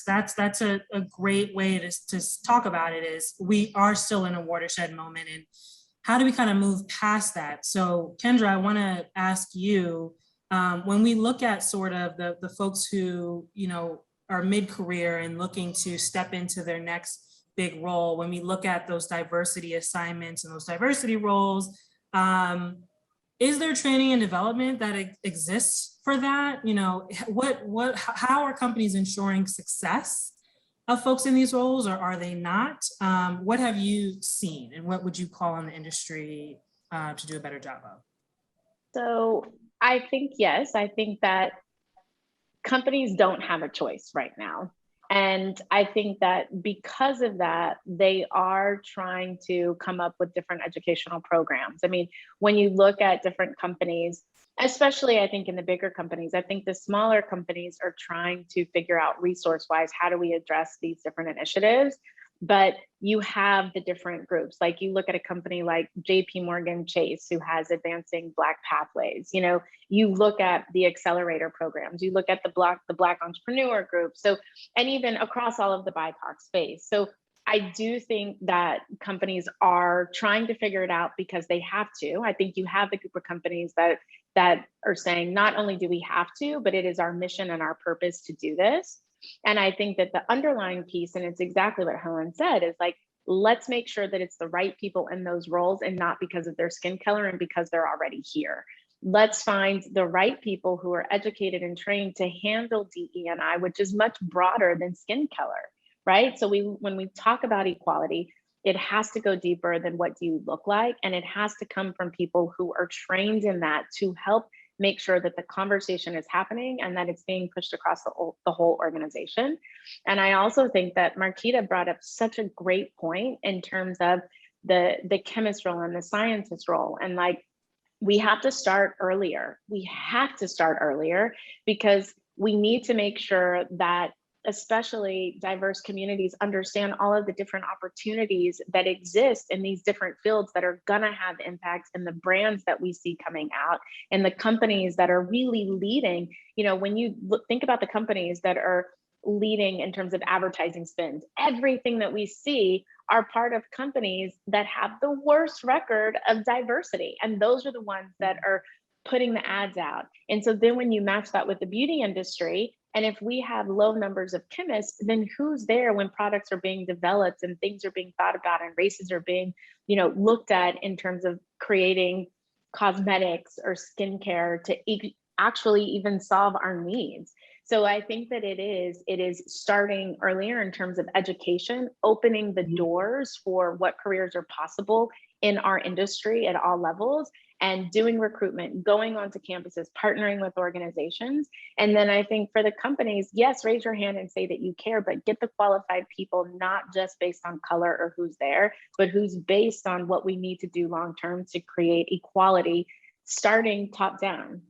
That's a great way to talk about it. Is we are still in a watershed moment, and how do we kind of move past that? So Kendra, I want to ask you, when we look at sort of the folks who, are mid-career and looking to step into their next big role, when we look at those diversity assignments and those diversity roles, is there training and development that exists for that? How are companies ensuring success of folks in these roles, or are they not? What have you seen, and what would you call on the industry to do a better job of? So I think, yes, I think that companies don't have a choice right now. And I think that because of that, they are trying to come up with different educational programs. I mean, when you look at different companies, especially I think in the bigger companies, I think the smaller companies are trying to figure out resource-wise, how do we address these different initiatives? But you have the different groups. Like you look at a company like JP Morgan Chase, who has advancing Black pathways. You look at the accelerator programs, you look at the Black entrepreneur group. So, and even across all of the BIPOC space. So I do think that companies are trying to figure it out because they have to. I think you have the group of companies that are saying, not only do we have to, but it is our mission and our purpose to do this. And I think that the underlying piece, and it's exactly what Helen said, is like, let's make sure that it's the right people in those roles and not because of their skin color and because they're already here. Let's find the right people who are educated and trained to handle DE&I, which is much broader than skin color, right? So when we talk about equality, it has to go deeper than what do you look like, and it has to come from people who are trained in that to help make sure that the conversation is happening and that it's being pushed across the whole organization. And I also think that Marquita brought up such a great point in terms of the chemist role and the scientist role. And like, we have to start earlier. We have to start earlier because we need to make sure that especially diverse communities understand all of the different opportunities that exist in these different fields that are going to have impact, and the brands that we see coming out and the companies that are really leading. When you think about the companies that are leading in terms of advertising spend, everything that we see are part of companies that have the worst record of diversity. And those are the ones that are putting the ads out. And so then when you match that with the beauty industry, and if we have low numbers of chemists, then who's there when products are being developed and things are being thought about and races are being, looked at in terms of creating cosmetics or skincare to actually even solve our needs? So I think that it is starting earlier in terms of education, opening the doors for what careers are possible in our industry at all levels, and doing recruitment, going onto campuses, partnering with organizations. And then I think for the companies, yes, raise your hand and say that you care, but get the qualified people, not just based on color or who's there, but who's based on what we need to do long-term to create equality, starting top down.